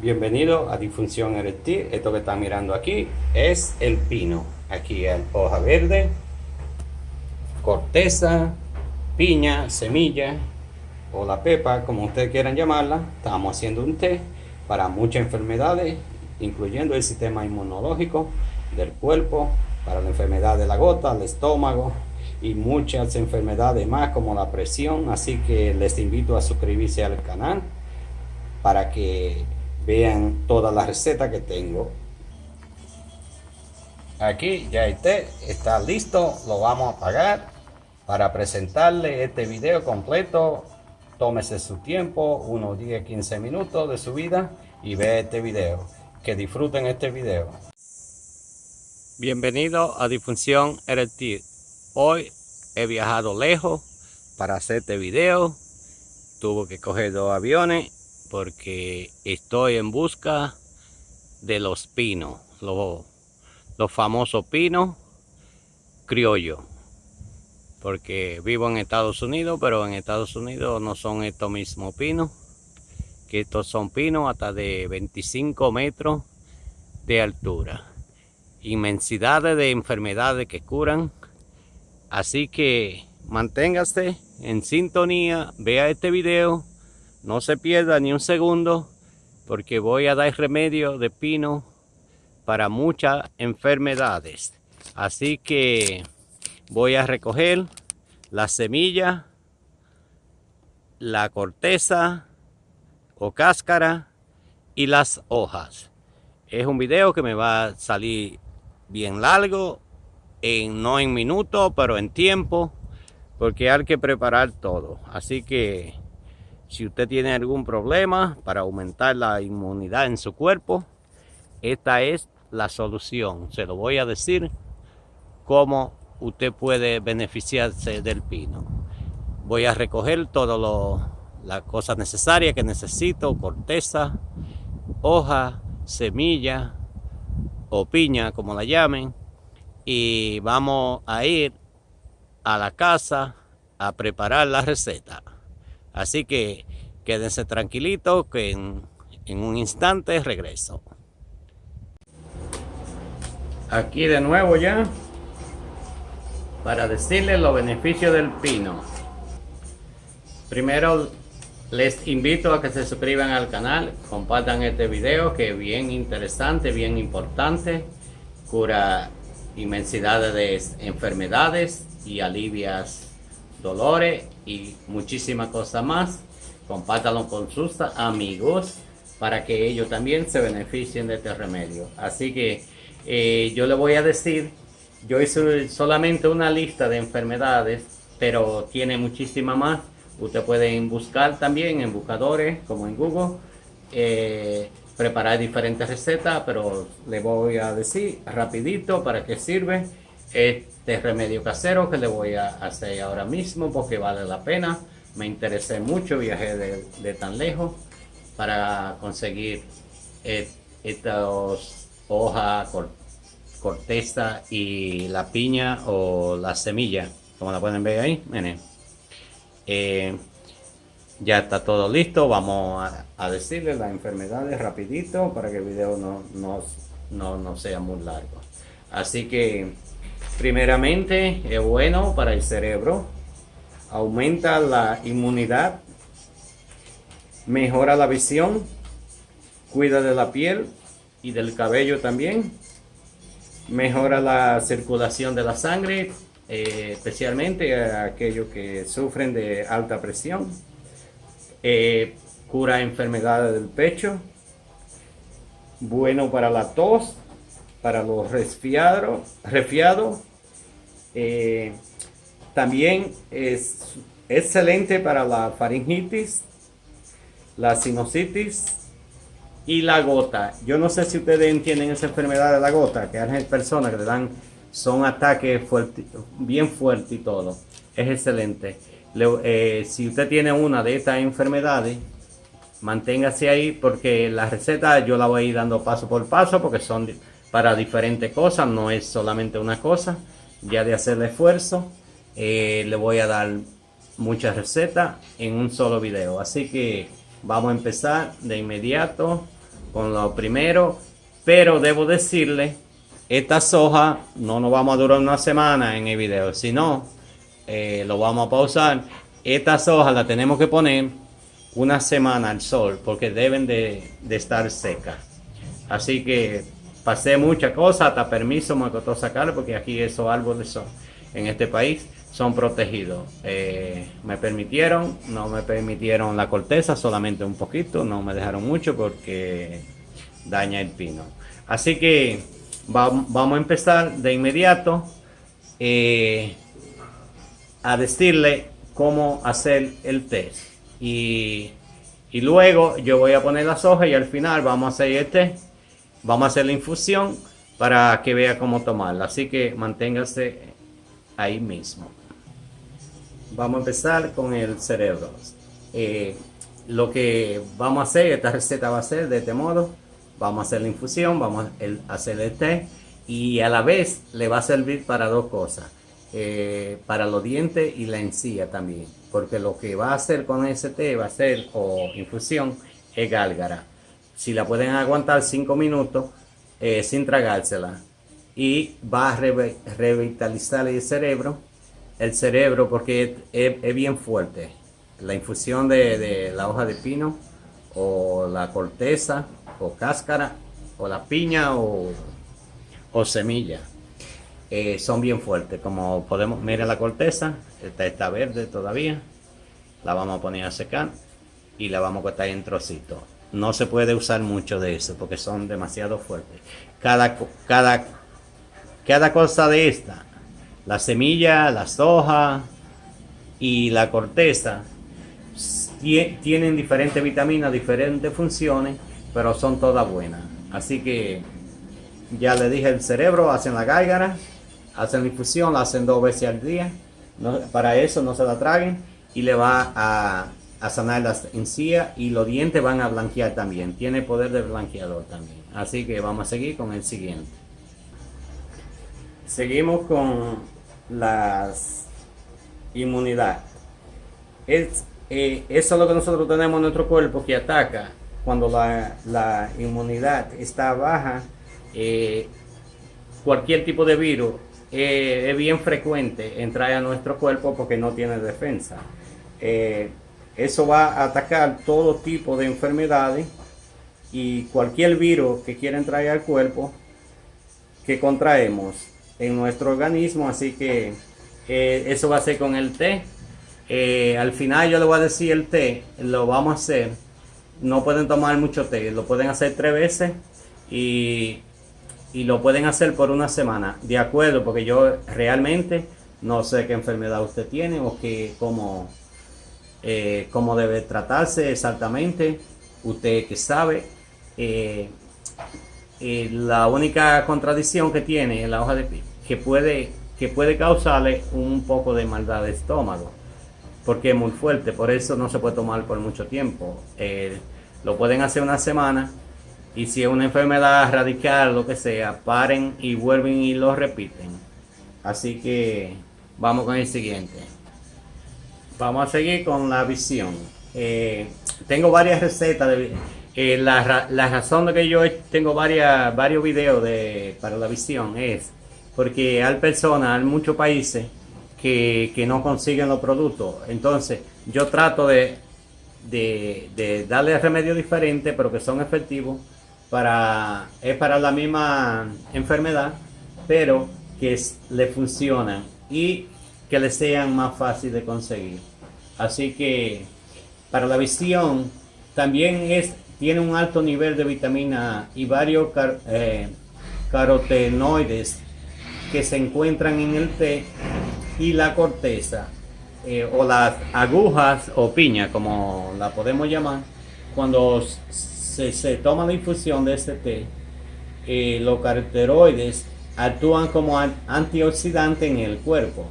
Bienvenido a Disfunción Eréctil. Esto que están mirando aquí es el pino. Aquí hay hoja verde, corteza, piña, semilla o la pepa, como ustedes quieran llamarla. Estamos haciendo un té para muchas enfermedades, incluyendo el sistema inmunológico del cuerpo, para la enfermedad de la gota, el estómago y muchas enfermedades más como la presión. Así que les invito a suscribirse al canal para que vean todas las recetas que tengo. Aquí ya el té está listo, lo vamos a apagar para presentarle este video completo. Tómese su tiempo, unos 10-15 minutos de su vida y vea este video. Que disfruten este video. Bienvenido a Disfunción Eréctil. Hoy he viajado lejos para hacer este video. Tuve que coger 2 aviones porque estoy en busca de los pinos, los famosos pinos criollos, porque vivo en Estados Unidos, pero en Estados Unidos no son estos mismos pinos, que estos son pinos hasta de 25 metros de altura, inmensidades de enfermedades que curan. Así que manténgase en sintonía, vea este video. No se pierda ni un segundo, porque voy a dar remedio de pino para muchas enfermedades. Así que voy a recoger la semilla, la corteza o cáscara y las hojas. Es un video que me va a salir bien largo, no en minutos, pero en tiempo, porque hay que preparar todo. Así que si usted tiene algún problema para aumentar la inmunidad en su cuerpo, esta es la solución. Se lo voy a decir cómo usted puede beneficiarse del pino. Voy a recoger todas las cosas necesarias que necesito: corteza, hoja, semilla o piña, como la llamen. Y vamos a ir a la casa a preparar la receta. Así que quédense tranquilitos que en un instante regreso. Aquí de nuevo ya para decirles los beneficios del pino. Primero les invito a que se suscriban al canal, compartan este video que es bien interesante, bien importante, cura inmensidades de enfermedades y alivias dolores y muchísimas cosas más. Compártanlo con sus amigos para que ellos también se beneficien de este remedio. Así que yo le voy a decir, yo hice solamente una lista de enfermedades, pero tiene muchísimas más. Usted pueden buscar también en buscadores como en Google, preparar diferentes recetas, pero le voy a decir rapidito para qué sirve este remedio casero que le voy a hacer ahora mismo, porque vale la pena. Me interesé mucho, viajé de tan lejos para conseguir estas hojas, corteza y la piña o la semilla, como la pueden ver ahí. Miren, ya está todo listo. Vamos a decirles las enfermedades rapidito para que el video no sea muy largo. Así que primeramente es bueno para el cerebro, aumenta la inmunidad, mejora la visión, cuida de la piel y del cabello también, mejora la circulación de la sangre, especialmente a aquellos que sufren de alta presión, cura enfermedades del pecho, bueno para la tos, para los resfriados. También es excelente para la faringitis, la sinusitis y la gota. Yo no sé si ustedes entienden esa enfermedad de la gota, que hay personas que le dan, son ataques bien fuertes y todo. Es excelente. Si usted tiene una de estas enfermedades, manténgase ahí, porque la receta yo la voy a ir dando paso por paso, porque son para diferentes cosas, no es solamente una cosa. Ya de hacer el esfuerzo, le voy a dar muchas recetas en un solo video. Así que vamos a empezar de inmediato con lo primero, pero debo decirle, esta soja no nos vamos a durar una semana en el video, sino lo vamos a pausar. Esta soja la tenemos que poner una semana al sol porque deben de estar secas. Así que pasé muchas cosas, hasta permiso me costó sacarlo porque aquí esos árboles son, en este país son protegidos. Me permitieron, no me permitieron la corteza, solamente un poquito, no me dejaron mucho porque daña el pino. Así que vamos a empezar de inmediato a decirle cómo hacer el test. Y luego yo voy a poner las hojas y al final vamos a hacer el test. Vamos a hacer la infusión para que vea cómo tomarla. Así que manténgase ahí mismo. Vamos a empezar con el cerebro. Lo que vamos a hacer, esta receta va a ser de este modo. Vamos a hacer la infusión, vamos a hacer el té y a la vez le va a servir para dos cosas. Para los dientes y la encía también. Porque lo que va a hacer con ese té va a ser, o infusión, es gálgara. Si la pueden aguantar 5 minutos sin tragársela, y va a revitalizar el cerebro porque es bien fuerte. La infusión de la hoja de pino o la corteza o cáscara o la piña o semilla son bien fuertes. Como podemos, miren la corteza, está verde todavía, la vamos a poner a secar y la vamos a cortar en trocitos. No se puede usar mucho de eso porque son demasiado fuertes. Cada cosa de esta, la semilla, las hojas y la corteza, tienen diferentes vitaminas, diferentes funciones, pero son todas buenas. Así que ya le dije, el cerebro hacen la gálgara, hacen la infusión, la hacen 2 veces al día. Para eso no se la traguen y le va a sanar las encías y los dientes van a blanquear también. Tiene poder de blanqueador también. Así que vamos a seguir con el siguiente. Seguimos con las inmunidad. Eso es lo que nosotros tenemos en nuestro cuerpo que ataca cuando la inmunidad está baja. Cualquier tipo de virus es bien frecuente entrar a nuestro cuerpo porque no tiene defensa. Eso va a atacar todo tipo de enfermedades y cualquier virus que quiera entrar al cuerpo que contraemos en nuestro organismo. Así que eso va a ser con el té. Al final yo le voy a decir el té, lo vamos a hacer. No pueden tomar mucho té, lo pueden hacer 3 veces y lo pueden hacer por una semana, de acuerdo, porque yo realmente no sé qué enfermedad usted tiene o cómo debe tratarse exactamente. Usted que sabe. La única contradicción que tiene la hoja de pino que puede causarle un poco de maldad de estómago porque es muy fuerte, por eso no se puede tomar por mucho tiempo. Lo pueden hacer una semana y si es una enfermedad radical, lo que sea, paren y vuelven y lo repiten. Así que vamos con el siguiente. Vamos a seguir con la visión. Tengo varias recetas. La razón de que yo tengo varios videos para la visión es porque hay personas, hay muchos países que no consiguen los productos. Entonces yo trato de darle remedios diferentes, pero que son efectivos para la misma enfermedad, pero que le funcionan y que le sean más fácil de conseguir. Así que para la visión también tiene un alto nivel de vitamina A y varios carotenoides que se encuentran en el té y la corteza, o las agujas o piña, como la podemos llamar. Cuando se toma la infusión de este té, los carotenoides actúan como antioxidante en el cuerpo,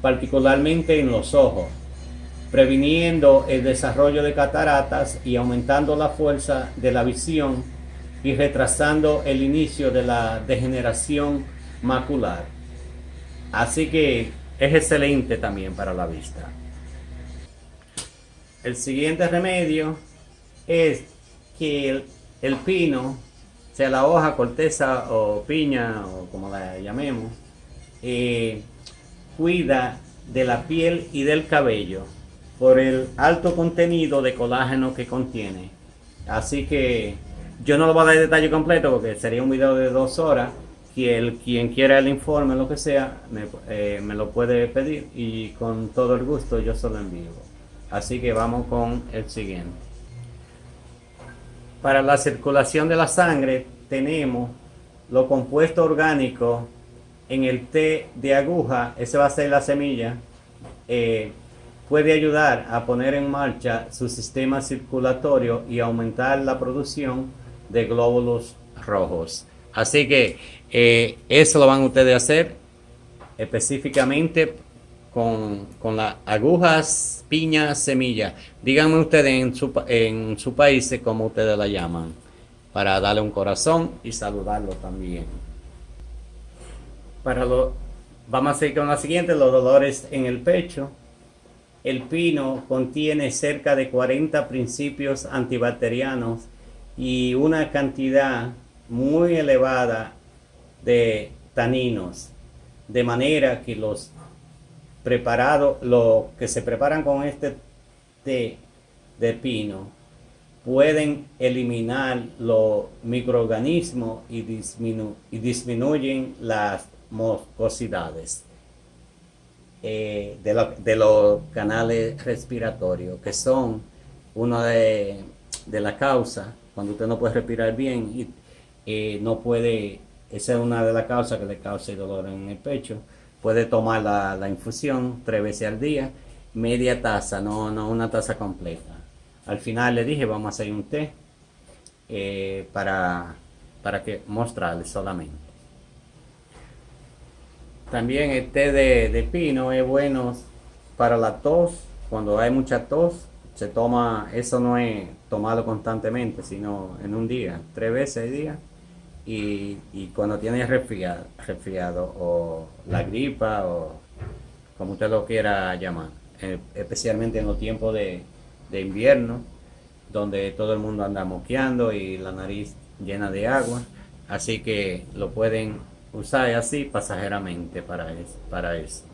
particularmente en los ojos, previniendo el desarrollo de cataratas y aumentando la fuerza de la visión y retrasando el inicio de la degeneración macular. Así que es excelente también para la vista. El siguiente remedio es que el pino, sea la hoja, corteza o piña o como la llamemos, cuida de la piel y del cabello por el alto contenido de colágeno que contiene. Así que yo no lo voy a dar detalle completo porque sería un video de 2 horas. Quien quiera el informe, lo que sea, me lo puede pedir y con todo el gusto yo se lo envío. Así que vamos con el siguiente. Para la circulación de la sangre tenemos los compuestos orgánicos en el té de aguja. Ese va a ser la semilla. Puede ayudar a poner en marcha su sistema circulatorio y aumentar la producción de glóbulos rojos. Así que eso lo van ustedes a hacer específicamente con las agujas, piñas, semillas. Díganme ustedes en su país cómo ustedes la llaman, para darle un corazón y saludarlo también. Vamos a seguir con la siguiente, los dolores en el pecho. El pino contiene cerca de 40 principios antibacterianos y una cantidad muy elevada de taninos, de manera que los que se preparan con este té de pino pueden eliminar los microorganismos y disminuyen las mucosidades de los canales respiratorios, que son una de las causas cuando usted no puede respirar bien y no puede. Esa es una de las causas que le causa el dolor en el pecho. Puede tomar la infusión 3 veces al día, media taza, no una taza completa. Al final le dije, vamos a hacer un té para que mostrarles solamente. También el té de pino es bueno para la tos. Cuando hay mucha tos, se toma, eso no es tomarlo constantemente, sino en un día, 3 veces al día. Y cuando tiene resfriado o la gripa o como usted lo quiera llamar, especialmente en los tiempos de invierno, donde todo el mundo anda moqueando y la nariz llena de agua, así que lo pueden usar así pasajeramente para eso.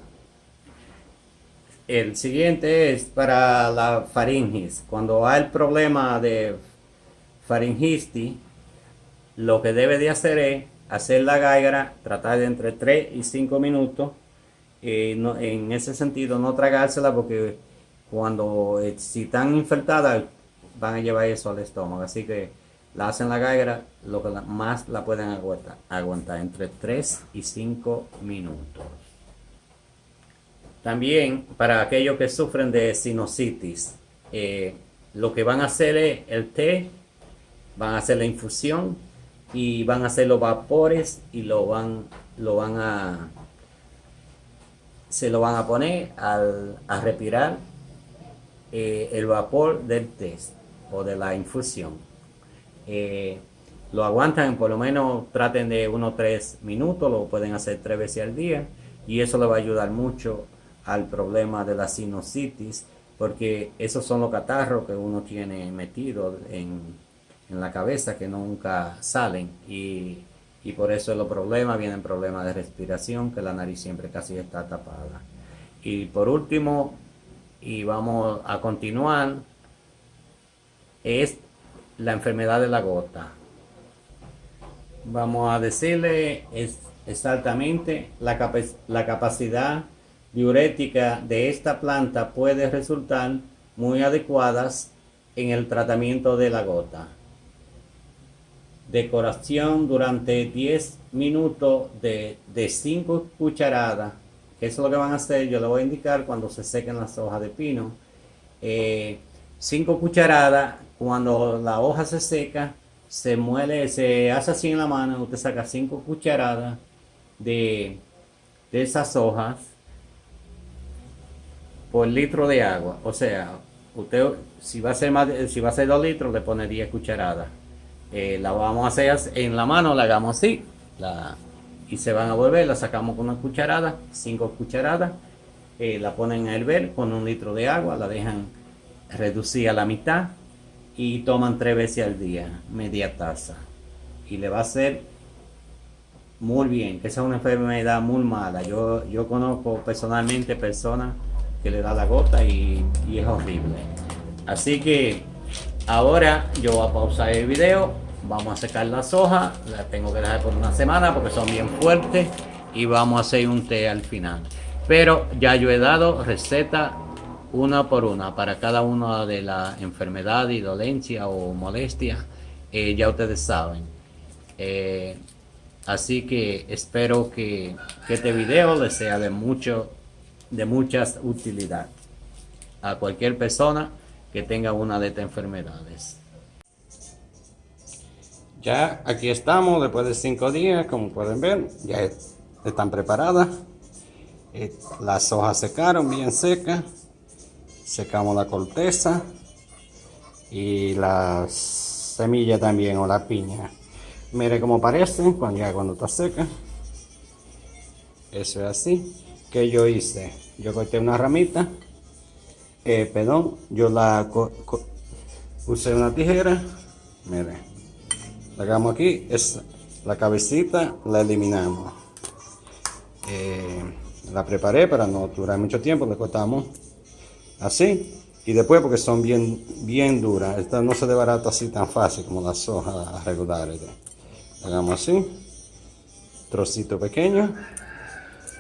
El siguiente es para la faringitis. Cuando hay el problema de faringitis, lo que debe de hacer es hacer la gárgara, tratar de entre 3 y 5 minutos. En ese sentido, no tragársela porque si están infectadas van a llevar eso al estómago. Así que la hacen la gárgara lo que más la pueden aguantar entre 3 y 5 minutos. También para aquellos que sufren de sinusitis, lo que van a hacer es el té, van a hacer la infusión y van a hacer los vapores y se lo van a poner a respirar el vapor del té o de la infusión. Lo aguantan, por lo menos traten de unos 3 minutos, lo pueden hacer 3 veces al día y eso le va a ayudar mucho al problema de la sinusitis, porque esos son los catarros que uno tiene metido en la cabeza que nunca salen y por eso los problemas vienen problemas de respiración, que la nariz siempre casi está tapada. Y por último, y vamos a continuar, es la enfermedad de la gota. Vamos a decirle exactamente la capacidad diurética de esta planta puede resultar muy adecuadas en el tratamiento de la gota. Decoración durante 10 minutos de 5 cucharadas, que eso es lo que van a hacer, yo le voy a indicar cuando se sequen las hojas de pino. 5 cucharadas, cuando la hoja se seca, se muele, se hace así en la mano, usted saca 5 cucharadas de esas hojas por litro de agua. O sea, usted si va a ser 2 litros, le pone 10 cucharadas. La vamos a hacer en la mano, la hagamos así, y se van a volver, la sacamos con una cucharada, 5 cucharadas, la ponen a hervir con 1 litro de agua, la dejan reducir a la mitad y toman 3 veces al día, media taza. Y le va a hacer muy bien, que esa es una enfermedad muy mala. Yo conozco personalmente personas que le da la gota y es horrible. Así que ahora yo voy a pausar el video, vamos a secar las hojas, las tengo que dejar por una semana porque son bien fuertes y vamos a hacer un té al final. Pero ya yo he dado receta una por una para cada una de las enfermedades y dolencias o molestias, ya ustedes saben. Así que espero que este video les sea de muchas utilidad a cualquier persona que tenga una de estas enfermedades. Ya aquí estamos después de 5 días, como pueden ver, ya están preparadas. Las hojas secaron bien secas, secamos la corteza y las semillas también, o la piña. Mire cómo parecen cuando está seca. Eso es así. Que yo hice, yo corté una ramita, yo la usé una tijera. Mire, la hagamos aquí, es la cabecita, la eliminamos. La preparé para no durar mucho tiempo, le cortamos así. Y después, porque son bien duras, esta no se desbarata así tan fácil como las hojas regulares. Hagamos así, trocito pequeño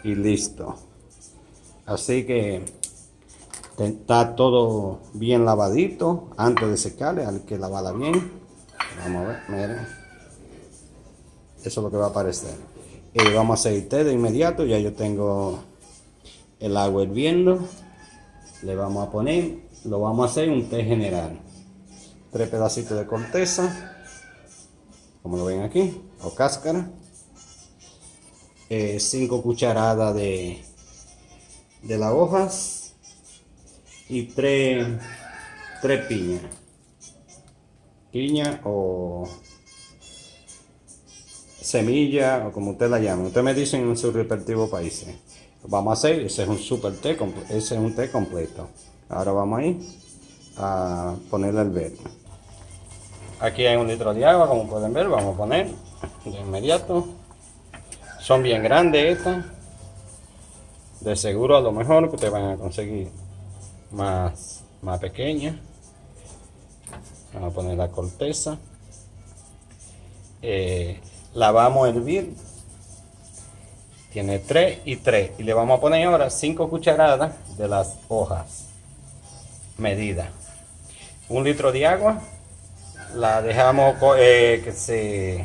y listo. Así que está todo bien lavadito antes de secarle, hay que lavarla bien. Vamos a ver, miren, eso es lo que va a aparecer. Vamos a hacer té de inmediato, ya yo tengo el agua hirviendo. Le vamos a poner, lo vamos a hacer un té general. 3 pedacitos de corteza, como lo ven aquí, o cáscara. 5 cucharadas de las hojas y 3 piñas. Piña o semilla, o como usted la llame. Ustedes me dicen en sus respectivos países. Vamos a hacer, ese es un super té, ese es un té completo. Ahora vamos a ir a ponerle el verde. Aquí hay 1 litro de agua, como pueden ver, vamos a poner de inmediato. Son bien grandes estas. De seguro a lo mejor que ustedes van a conseguir más pequeñas. Vamos a poner la corteza. La vamos a hervir. Tiene 3 y 3. Y le vamos a poner ahora 5 cucharadas de las hojas medidas. 1 litro de agua. La dejamos que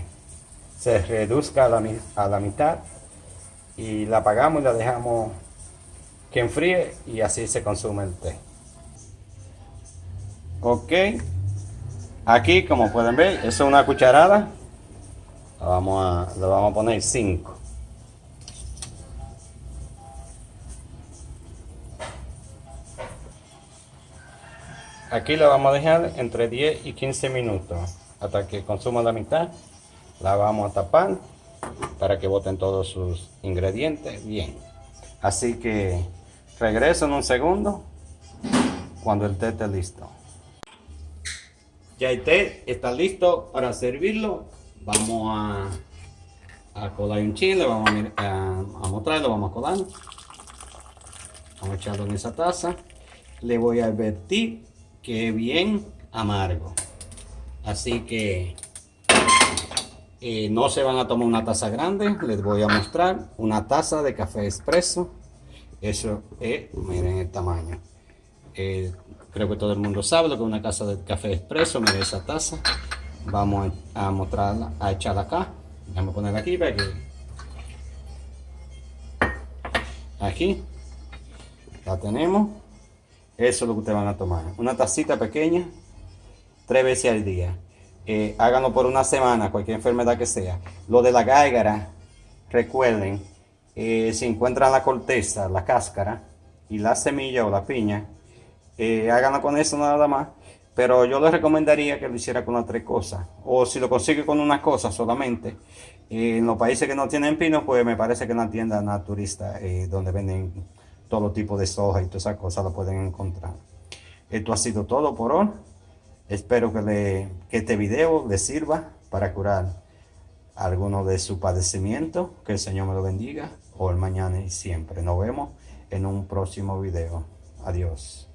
se reduzca a la mitad. Y la apagamos y la dejamos que enfríe. Y así se consume el té. Ok. Aquí, como pueden ver, eso es una cucharada. Le vamos a poner 5. Aquí la vamos a dejar entre 10 y 15 minutos hasta que consuma la mitad. La vamos a tapar para que boten todos sus ingredientes bien. Así que regreso en un segundo cuando el té esté listo. Ya el té está listo para servirlo. Vamos a colar un chile, vamos a mostrarlo, vamos a colar. Vamos a echarlo en esa taza. Le voy a advertir que es bien amargo. Así que no se van a tomar una taza grande. Les voy a mostrar una taza de café expreso. Eso es, miren el tamaño. Creo que todo el mundo sabe lo que es una taza de café expreso. Miren esa taza. Vamos a mostrarla, a echarla acá. Vamos a ponerla aquí para que... Aquí la tenemos. Eso es lo que ustedes van a tomar. Una tacita pequeña, 3 veces al día. Háganlo por una semana, cualquier enfermedad que sea. Lo de la gágara, recuerden, si encuentran la corteza, la cáscara y la semilla o la piña, háganlo con eso nada más. Pero yo les recomendaría que lo hiciera con las 3 cosas. O si lo consigue con una cosa solamente. En los países que no tienen pino, pues me parece que en la tienda naturista, donde venden todo tipo de soja y todas esas cosas, lo pueden encontrar. Esto ha sido todo por hoy. Espero que este video le sirva para curar alguno de su padecimiento. Que el Señor me lo bendiga hoy, mañana y siempre. Nos vemos en un próximo video. Adiós.